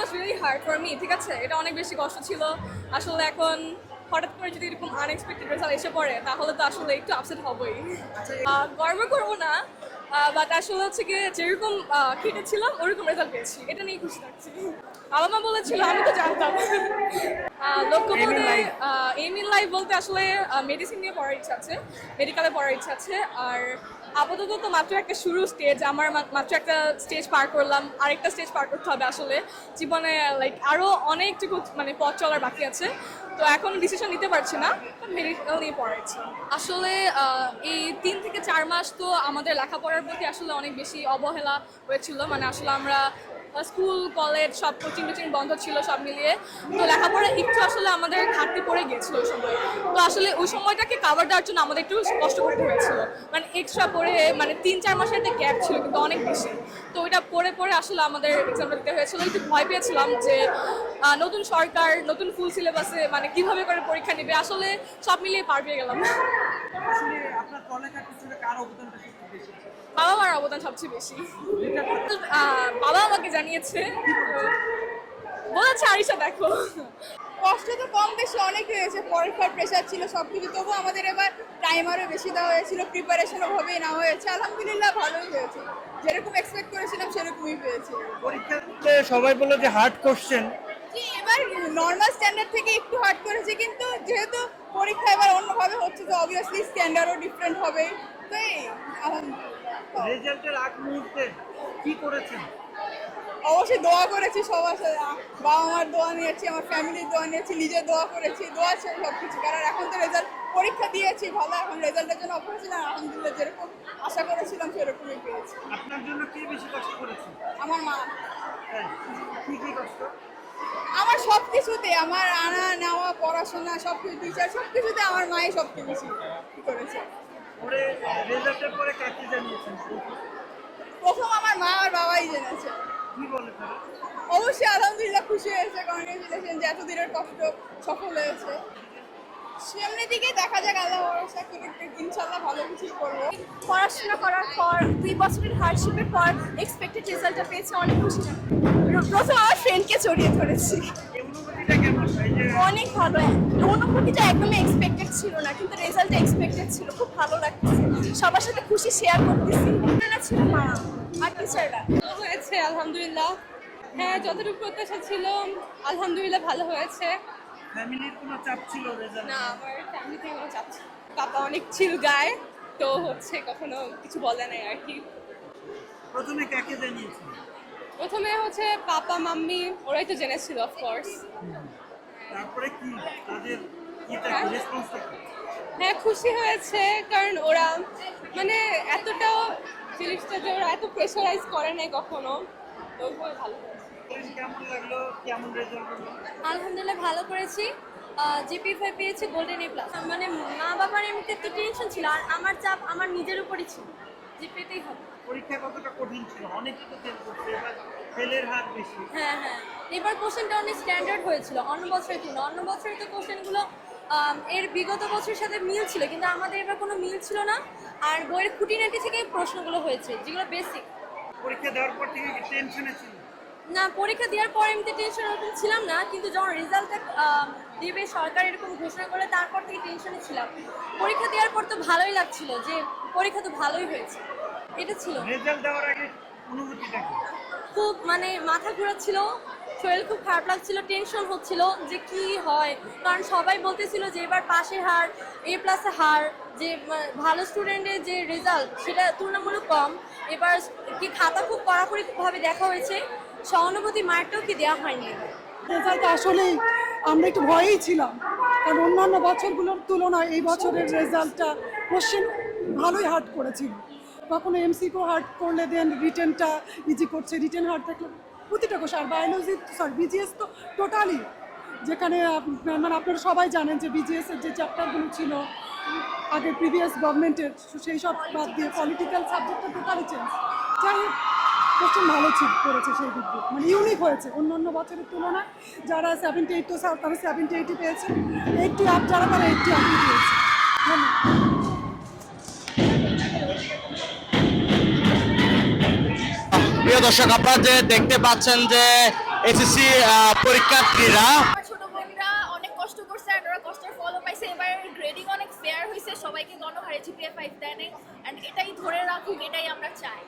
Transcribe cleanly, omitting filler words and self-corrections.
Was really hard for me, ঠিক আছে, এটা অনেক বেশি কষ্ট ছিল আসলে। এখন হঠাৎ করে যদি এরকম আনএক্সপেক্টেড রেজাল্ট এসে পড়ে তাহলে তো আসলে একটু আপসেট হবই। গর্ব করবো না, বাট আসলে হচ্ছে কি যেরকম খেটেছিলাম ওরকম রেজাল্ট পেয়েছি, এটা নিয়ে খুশি থাকছি। বাবা মা বলেছিল, আমি তো জানতাম। লক্ষ্য বলতে এম ইন লাইফ বলতে আসলে মেডিসিন নিয়ে পড়ার ইচ্ছা আছে, মেডিকেলে পড়ার ইচ্ছা আছে। আর আপাতত তো মাত্র একটা শুরু স্টেজ, আমার মাত্র একটা স্টেজ পার করলাম, আরেকটা স্টেজ পার করতে হবে আসলে জীবনে, লাইক আরও অনেকটুকু মানে পথ চলার বাকি আছে। তো এখন ডিসিশন নিতে পারছি না, মেডিকেল নিয়ে পড়ার ইচ্ছা। আসলে এই 3 থেকে 4 মাস তো আমাদের লেখাপড়ার প্রতি আসলে অনেক বেশি অবহেলা হয়েছিল, মানে আসলে আমরা স্কুল কলেজ সব কোচিং টোচিং বন্ধ ছিল সব মিলিয়ে, তো লেখাপড়া একটু আসলে আমাদের ঘাটতি পড়ে গিয়েছিল ওই সময়। তো আসলে ওই সময়টাকে কাভার দেওয়ার জন্য আমাদের একটু কষ্ট করতে হয়েছিল, মানে এক্সট্রা পড়ে, মানে 3-4 মাসের একটা গ্যাপ ছিল কিন্তু অনেক বেশি। তো ওইটা পড়ে পড়ে আসলে আমাদের এক্সামটা দিতে হয়েছিল। একটু ভয় পেয়েছিলাম যে নতুন সরকার নতুন ফুল সিলেবাসে মানে কিভাবে করে পরীক্ষা নেবে, আসলে সব মিলিয়ে পার পেয়ে গেলাম। আসলে আপনার পড়ালেখার পিছনে কার অবদানটা সবচেয়ে বেশি? বাবা মার অবদান সবচেয়ে বেশি। বাবা আমাকে জানিয়েছে, বলেছে আরিশা দেখো। কষ্ট তো কম বেশি অনেক হয়েছে, পরীক্ষার প্রেশার ছিল সবকিছু, তবু আমাদের এবার টাইম আরও বেশি দেওয়া হয়েছিল, প্রিপারেশনও ভাবেই নেওয়া হয়েছে, আলহামদুলিল্লাহ ভালোই হয়েছে, যেরকম এক্সপেক্ট করেছিলাম সেরকমই পেয়েছি। পরীক্ষাতে সবাই বললো যে হার্ড কোশ্চেন, জি, এবার নর্মাল স্ট্যান্ডার্ড থেকে একটু হার্ড করেছে, কিন্তু যেহেতু পরীক্ষা এবার অন্যভাবে হচ্ছে তো অবভিয়াসলি স্ট্যান্ডার্ডও ডিফারেন্ট হবে। তো এই আলহামদুলিল্লাহ রেজাল্টের আগ মুহূর্তে কি করেছেন? অবশ্যই দোয়া করেছি সবার সাথে, বাবা মার দোয়া নিয়েছি, আমার ফ্যামিলির দোয়া নিয়েছি, নিজের দোয়া করেছি, দোয়া ছিল সব কিছু। কারণ এখন তো রেজাল্ট পরীক্ষা দিয়েছি ভালো, এখন রেজাল্টের জন্য অপেক্ষা ছিলাম, আলহামদুলিল্লাহ যেরকম আশা করেছিলাম সেরকমই পেয়েছি। আপনার জন্য কে বেশি কষ্ট করেছে? আমার মা। হ্যাঁ, কি কি কষ্ট? আমার সব কিছুতে, আমার আনা নেওয়া পড়াশোনা সব কিছু, টিচার সব কিছুতে আমার মাই সবচেয়ে বেশি করেছে। পরে রেজাল্টের পরে কাকে জানিয়েছেন? প্রথম আমার মা আর বাবাই জেনেছে। কি বলে তারা? অবশ্যই আলহামদুলিল্লাহ খুশি হয়েছে, কংগ্রেচুলেশন যে এতদিনের কষ্ট সফল হয়েছে। সামনের দিকে দেখা যাক, আল্লাহ ভরসা করে ইনশাল্লাহ ভালো কিছু করবো। পড়াশোনা করার পর 2 বছরের হার্ডশিপের পর এক্সপেক্টেড রেজাল্টটা পেয়েছে, অনেক খুশি। প্রথম আমার ফ্রেন্ডকে জড়িয়ে ধরেছি, এই অনুভূতিটা কেমন? এই যে অনেক ভালো। অনুভূতিটা একদমই এক্সপেক্টেড ছিল না, কিন্তু রেজাল্টটা এক্সপেক্টেড ছিল, খুব ভালো লাগতেছে, সবার সাথে খুশি শেয়ার করতেছি। এটা ছিল মা আর টিচাররা। হয়েছে আলহামদুলিল্লাহ, হ্যাঁ যতটুকু প্রত্যাশা ছিল আলহামদুলিল্লাহ ভালো হয়েছে। ফ্যামিলির কোনো চাপ ছিল রেজাল্ট? না, আমার ফ্যামিলি থেকে কোনো চাপ ছিল না। পাপা অনেক চিল গায়, তো হচ্ছে কখনো কিছু বলে নাই আর কি। প্রথমে কাকে জানিয়েছেন? প্রথমে হচ্ছে পাপা মাম্মি, ওরাই তো জেনেছিল অফকোর্স। তারপরে কি তাদের ইটা রেসপন্সটা কি? হ্যাঁ খুশি হয়েছে, কারণ ওরা মানে এতটাও জিনিসটা যে ওরা এত প্রেশারাইজ করে নাই কখনো, তো ওইভাবে ভালো হয়েছে। কেমন লাগলো? কেমন রেজাল্ট হলো? আলহামদুলিল্লাহ ভালো করেছি, জিপি 5 পেয়েছি, গোল্ডেন এ প্লাস। মানে মা বাবার এমনিতে তো টেনশন ছিল, আর আমার চাপ আমার নিজের উপরই ছিল, জিপিতেই হবে। পরীক্ষা কতটা কঠিন ছিল? অনেকে তো ফেল করছে, এবার ফেলের হার বেশি। হ্যাঁ হ্যাঁ, এবার কোশ্চেনটা অনেক স্ট্যান্ডার্ড হয়েছিল অন্য বছরের তুলনায়। অন্য বছরে তো কোশ্চেনগুলো এর বিগত বছরের সাথে মিল ছিল, কিন্তু আমাদের এবার কোনো মিল ছিল না। আর বইয়ের খুঁটিনাটি থেকে প্রশ্নগুলো হয়েছে যেগুলো বেসিক। পরীক্ষা দেওয়ার পর থেকে কি টেনশনে ছিল? না, পরীক্ষা দেওয়ার পর এমনি টেনশন ওরকম ছিলাম না, কিন্তু যখন রেজাল্টটা দেবে সরকার এরকম ঘোষণা করলে তারপর থেকে টেনশনে ছিলাম। পরীক্ষা দেওয়ার পর তো ভালোই লাগছিল যে পরীক্ষা তো ভালোই হয়েছে, এটা ছিল। রেজাল্ট দেওয়ার আগে অনুভূতিটা কি? খুব মানে মাথা ঘোরাচ্ছিল, শরীর খুব খারাপ লাগছিল, টেনশন হচ্ছিল যে কি হয়, কারণ সবাই বলতেছিল যে এবার পাশের হার, এ প্লাসে হার, যে ভালো স্টুডেন্টের যে রেজাল্ট সেটা তুলনামূলক কম। এবার কি খাতা খুব কড়াকড়িভাবে দেখা হয়েছে, সহানুভূতি মার্কটাও কি দেওয়া হয়নি। রেজাল্ট আসলেই আমরা একটু ভয়েই ছিলাম, কারণ অন্যান্য বছরগুলোর তুলনায় এই বছরের রেজাল্টটা কোশ্চেন ভালোই হার্ড করেছিল। কখনো এমসিকিউ হার্ড করলে দেন রিটেনটা ইজি করছে, রিটেন হার্ড থাকলে প্রতিটা কোশ্চেন। আর বায়োলজি বিজিএস তো টোটালি, যেখানে মানে আপনারা সবাই জানেন যে বিজিএসের যে চ্যাপ্টারগুলো ছিল আগে প্রিভিয়াস গভর্নমেন্টের, সেই সব বাদ দিয়ে পলিটিক্যাল সাবজেক্টটা টোটালি চেঞ্জ। যাই হোক, কোশ্চেন ভালো করেছে সেই দিক দিয়ে, মানে ইউনিক হয়েছে অন্য বছরের তুলনায়। যারা 78 তো তারা 78 পেয়েছে, 80 আপ যারা তারা 80 আপই পেয়েছে। ধন্যবাদ। প্রিয় দর্শক, আপনারা যে দেখতে পাচ্ছেন যে এসএসসি পরীক্ষার্থীরা। আমার ছোট বোনরা অনেক কষ্ট করছে আর ওরা কষ্টের ফলও পাইছে। এবার গ্রেডিং অনেক ফেয়ার হয়েছে, সবাইকে গণহারে জিপিএ 5 দেয়, এন্ড এটাই ধরে রাখুক, এটাই আমরা চাই।